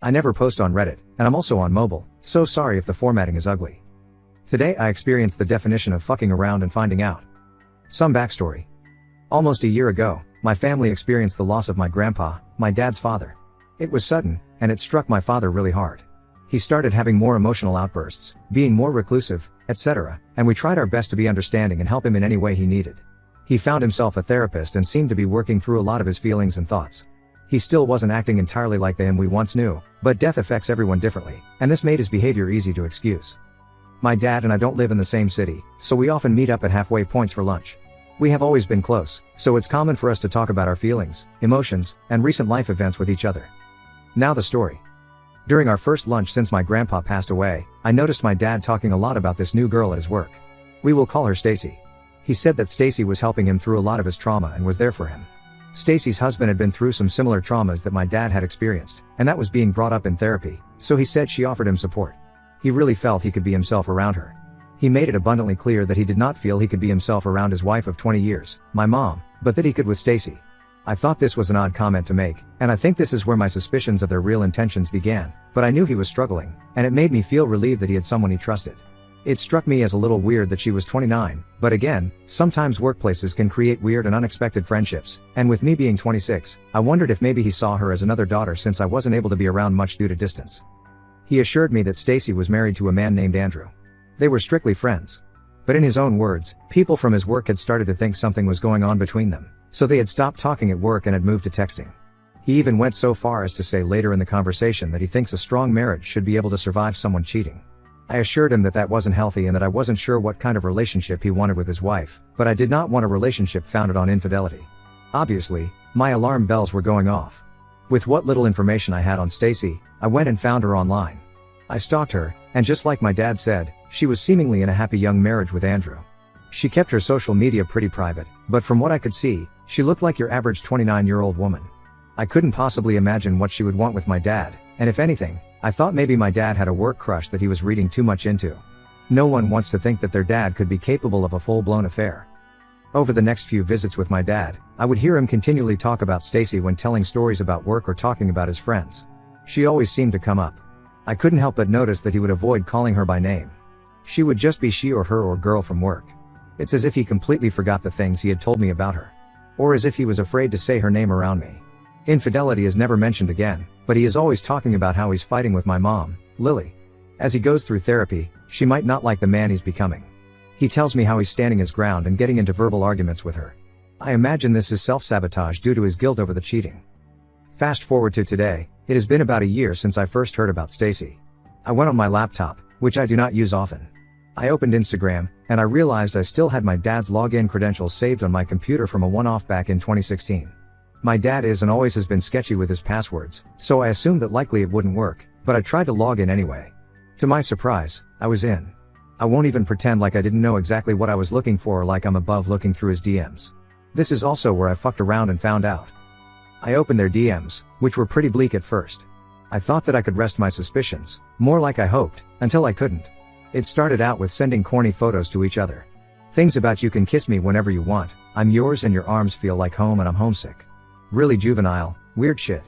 I never post on Reddit, and I'm also on mobile, so sorry if the formatting is ugly. Today I experienced the definition of fucking around and finding out. Some backstory. Almost a year ago, my family experienced the loss of my grandpa, my dad's father. It was sudden, and it struck my father really hard. He started having more emotional outbursts, being more reclusive, etc., and we tried our best to be understanding and help him in any way he needed. He found himself a therapist and seemed to be working through a lot of his feelings and thoughts. He still wasn't acting entirely like the him we once knew, but death affects everyone differently, and this made his behavior easy to excuse. My dad and I don't live in the same city, so we often meet up at halfway points for lunch. We have always been close, so it's common for us to talk about our feelings, emotions, and recent life events with each other. Now the story. During our first lunch since my grandpa passed away, I noticed my dad talking a lot about this new girl at his work. We will call her Stacy. He said that Stacy was helping him through a lot of his trauma and was there for him. Stacy's husband had been through some similar traumas that my dad had experienced, and that was being brought up in therapy, so he said she offered him support. He really felt he could be himself around her. He made it abundantly clear that he did not feel he could be himself around his wife of 20 years, my mom, but that he could with Stacy. I thought this was an odd comment to make, and I think this is where my suspicions of their real intentions began, but I knew he was struggling, and it made me feel relieved that he had someone he trusted. It struck me as a little weird that she was 29, but again, sometimes workplaces can create weird and unexpected friendships, and with me being 26, I wondered if maybe he saw her as another daughter since I wasn't able to be around much due to distance. He assured me that Stacy was married to a man named Andrew. They were strictly friends. But in his own words, people from his work had started to think something was going on between them, so they had stopped talking at work and had moved to texting. He even went so far as to say later in the conversation that he thinks a strong marriage should be able to survive someone cheating. I assured him that that wasn't healthy and that I wasn't sure what kind of relationship he wanted with his wife, but I did not want a relationship founded on infidelity. Obviously, my alarm bells were going off. With what little information I had on Stacy, I went and found her online. I stalked her, and just like my dad said, she was seemingly in a happy young marriage with Andrew. She kept her social media pretty private, but from what I could see, she looked like your average 29-year-old woman. I couldn't possibly imagine what she would want with my dad, and if anything, I thought maybe my dad had a work crush that he was reading too much into. No one wants to think that their dad could be capable of a full-blown affair. Over the next few visits with my dad, I would hear him continually talk about Stacy when telling stories about work or talking about his friends. She always seemed to come up. I couldn't help but notice that he would avoid calling her by name. She would just be she or her or girl from work. It's as if he completely forgot the things he had told me about her. Or as if he was afraid to say her name around me. Infidelity is never mentioned again, but he is always talking about how he's fighting with my mom, Lily. As he goes through therapy, she might not like the man he's becoming. He tells me how he's standing his ground and getting into verbal arguments with her. I imagine this is self-sabotage due to his guilt over the cheating. Fast forward to today, it has been about a year since I first heard about Stacy. I went on my laptop, which I do not use often. I opened Instagram, and I realized I still had my dad's login credentials saved on my computer from a one-off back in 2016. My dad is and always has been sketchy with his passwords, so I assumed that likely it wouldn't work, but I tried to log in anyway. To my surprise, I was in. I won't even pretend like I didn't know exactly what I was looking for or like I'm above looking through his DMs. This is also where I fucked around and found out. I opened their DMs, which were pretty bleak at first. I thought that I could rest my suspicions, more like I hoped, until I couldn't. It started out with sending corny photos to each other. Things about you can kiss me whenever you want, I'm yours and your arms feel like home and I'm homesick. Really juvenile, weird shit.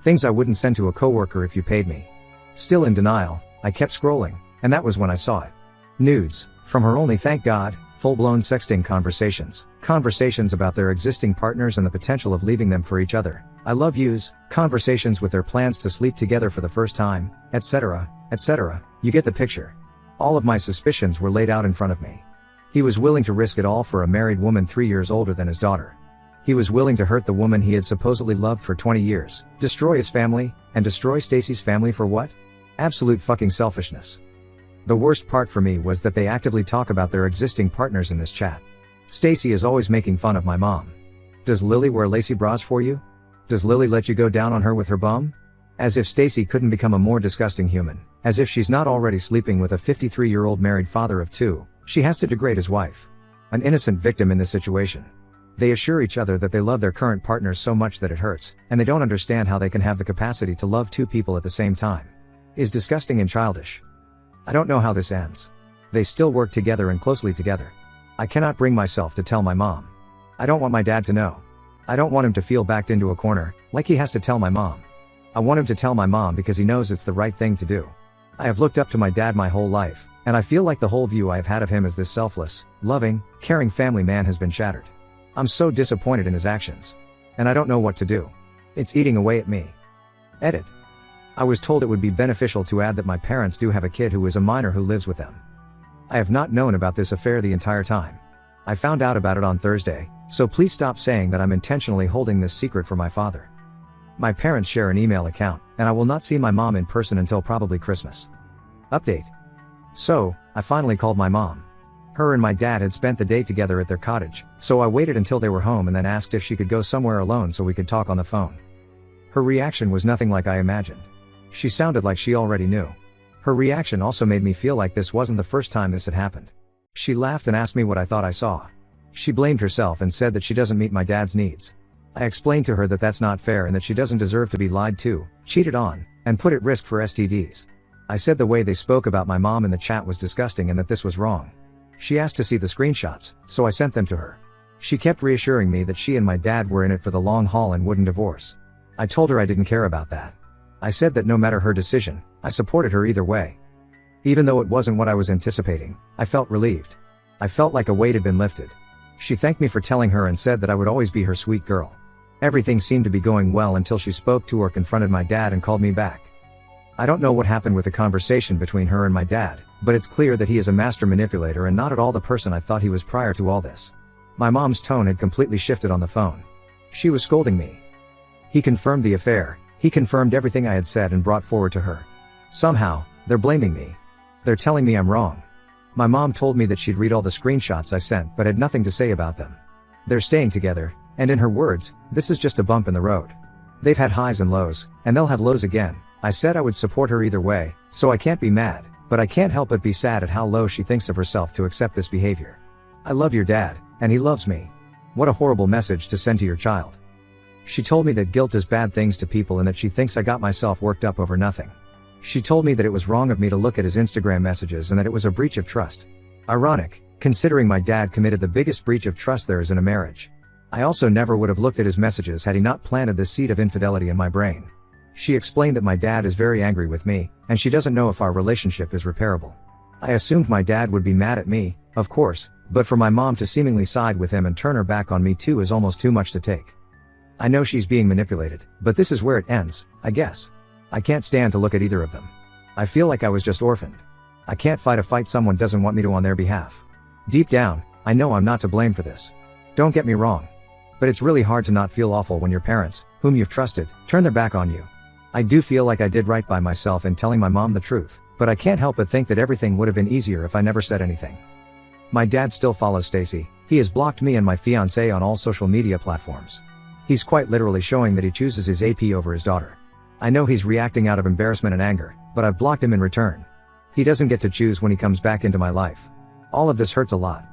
Things I wouldn't send to a coworker if you paid me. Still in denial, I kept scrolling, and that was when I saw it. Nudes, from her only thank God, full-blown sexting conversations, conversations about their existing partners and the potential of leaving them for each other, I love yous, conversations with their plans to sleep together for the first time, etc., etc., you get the picture. All of my suspicions were laid out in front of me. He was willing to risk it all for a married woman 3 years older than his daughter. He was willing to hurt the woman he had supposedly loved for 20 years, destroy his family, and destroy Stacy's family for what? Absolute fucking selfishness. The worst part for me was that they actively talk about their existing partners in this chat. Stacy is always making fun of my mom. Does Lily wear lacy bras for you? Does Lily let you go down on her with her bum? As if Stacy couldn't become a more disgusting human, as if she's not already sleeping with a 53-year-old married father of 2, she has to degrade his wife. An innocent victim in this situation. They assure each other that they love their current partners so much that it hurts, and they don't understand how they can have the capacity to love 2 people at the same time. Is disgusting and childish. I don't know how this ends. They still work together and closely together. I cannot bring myself to tell my mom. I don't want my dad to know. I don't want him to feel backed into a corner, like he has to tell my mom. I want him to tell my mom because he knows it's the right thing to do. I have looked up to my dad my whole life, and I feel like the whole view I have had of him as this selfless, loving, caring family man has been shattered. I'm so disappointed in his actions. And I don't know what to do. It's eating away at me. Edit. I was told it would be beneficial to add that my parents do have a kid who is a minor who lives with them. I have not known about this affair the entire time. I found out about it on Thursday, so please stop saying that I'm intentionally holding this secret from my father. My parents share an email account, and I will not see my mom in person until probably Christmas. Update. So, I finally called my mom. Her and my dad had spent the day together at their cottage, so I waited until they were home and then asked if she could go somewhere alone so we could talk on the phone. Her reaction was nothing like I imagined. She sounded like she already knew. Her reaction also made me feel like this wasn't the first time this had happened. She laughed and asked me what I thought I saw. She blamed herself and said that she doesn't meet my dad's needs. I explained to her that that's not fair and that she doesn't deserve to be lied to, cheated on, and put at risk for STDs. I said the way they spoke about my mom in the chat was disgusting and that this was wrong. She asked to see the screenshots, so I sent them to her. She kept reassuring me that she and my dad were in it for the long haul and wouldn't divorce. I told her I didn't care about that. I said that no matter her decision, I supported her either way. Even though it wasn't what I was anticipating, I felt relieved. I felt like a weight had been lifted. She thanked me for telling her and said that I would always be her sweet girl. Everything seemed to be going well until she spoke to or confronted my dad and called me back. I don't know what happened with the conversation between her and my dad, but it's clear that he is a master manipulator and not at all the person I thought he was prior to all this. My mom's tone had completely shifted on the phone. She was scolding me. He confirmed the affair, he confirmed everything I had said and brought forward to her. Somehow, they're blaming me. They're telling me I'm wrong. My mom told me that she'd read all the screenshots I sent but had nothing to say about them. They're staying together, and in her words, this is just a bump in the road. They've had highs and lows, and they'll have lows again. I said I would support her either way, so I can't be mad, but I can't help but be sad at how low she thinks of herself to accept this behavior. I love your dad, and he loves me. What a horrible message to send to your child. She told me that guilt does bad things to people and that she thinks I got myself worked up over nothing. She told me that it was wrong of me to look at his Instagram messages and that it was a breach of trust. Ironic, considering my dad committed the biggest breach of trust there is in a marriage. I also never would have looked at his messages had he not planted the seed of infidelity in my brain. She explained that my dad is very angry with me, and she doesn't know if our relationship is repairable. I assumed my dad would be mad at me, of course, but for my mom to seemingly side with him and turn her back on me too is almost too much to take. I know she's being manipulated, but this is where it ends, I guess. I can't stand to look at either of them. I feel like I was just orphaned. I can't fight a fight someone doesn't want me to on their behalf. Deep down, I know I'm not to blame for this. Don't get me wrong. But it's really hard to not feel awful when your parents, whom you've trusted, turn their back on you. I do feel like I did right by myself in telling my mom the truth, but I can't help but think that everything would have been easier if I never said anything. My dad still follows Stacy. He has blocked me and my fiancée on all social media platforms. He's quite literally showing that he chooses his AP over his daughter. I know he's reacting out of embarrassment and anger, but I've blocked him in return. He doesn't get to choose when he comes back into my life. All of this hurts a lot.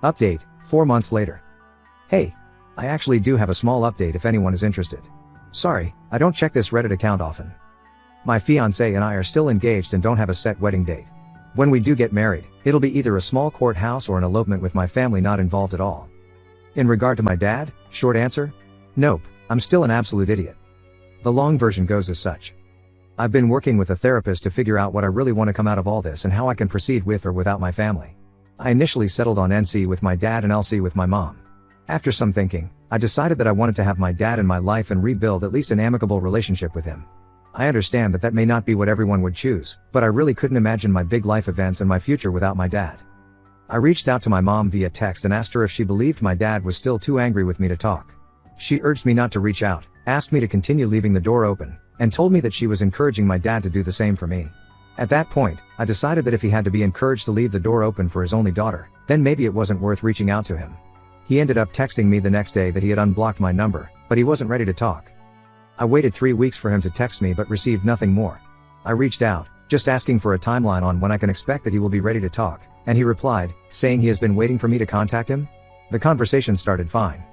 Update, 4 months later. Hey, I actually do have a small update if anyone is interested. Sorry, I don't check this Reddit account often. My fiancé and I are still engaged and don't have a set wedding date. When we do get married, it'll be either a small courthouse or an elopement with my family not involved at all. In regard to my dad, short answer? Nope, I'm still an absolute idiot. The long version goes as such. I've been working with a therapist to figure out what I really want to come out of all this and how I can proceed with or without my family. I initially settled on NC with my dad and LC with my mom. After some thinking, I decided that I wanted to have my dad in my life and rebuild at least an amicable relationship with him. I understand that that may not be what everyone would choose, but I really couldn't imagine my big life events and my future without my dad. I reached out to my mom via text and asked her if she believed my dad was still too angry with me to talk. She urged me not to reach out, asked me to continue leaving the door open, and told me that she was encouraging my dad to do the same for me. At that point, I decided that if he had to be encouraged to leave the door open for his only daughter, then maybe it wasn't worth reaching out to him. He ended up texting me the next day that he had unblocked my number, but he wasn't ready to talk. I waited 3 weeks for him to text me but received nothing more. I reached out, just asking for a timeline on when I can expect that he will be ready to talk, and he replied, saying he has been waiting for me to contact him. The conversation started fine.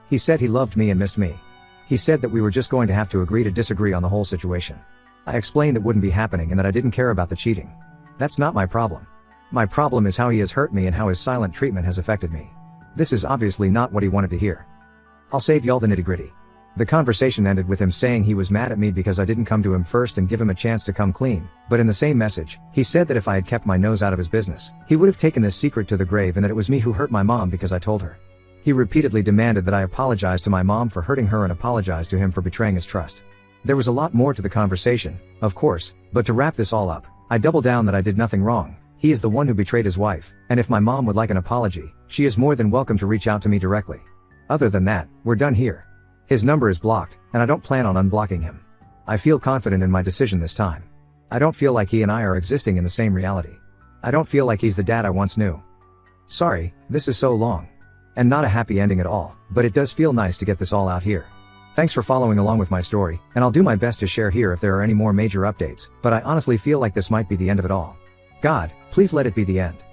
He said he loved me and missed me. He said that we were just going to have to agree to disagree on the whole situation. I explained that wouldn't be happening and that I didn't care about the cheating. That's not my problem. My problem is how he has hurt me and how his silent treatment has affected me. This is obviously not what he wanted to hear. I'll save y'all the nitty-gritty. The conversation ended with him saying he was mad at me because I didn't come to him first and give him a chance to come clean, but in the same message, he said that if I had kept my nose out of his business, he would have taken this secret to the grave and that it was me who hurt my mom because I told her. He repeatedly demanded that I apologize to my mom for hurting her and apologize to him for betraying his trust. There was a lot more to the conversation, of course, but to wrap this all up, I double down that I did nothing wrong. He is the one who betrayed his wife, and if my mom would like an apology, she is more than welcome to reach out to me directly. Other than that, we're done here. His number is blocked, and I don't plan on unblocking him. I feel confident in my decision this time. I don't feel like he and I are existing in the same reality. I don't feel like he's the dad I once knew. Sorry, this is so long. And not a happy ending at all, but it does feel nice to get this all out here. Thanks for following along with my story, and I'll do my best to share here if there are any more major updates, but I honestly feel like this might be the end of it all. God, please let it be the end.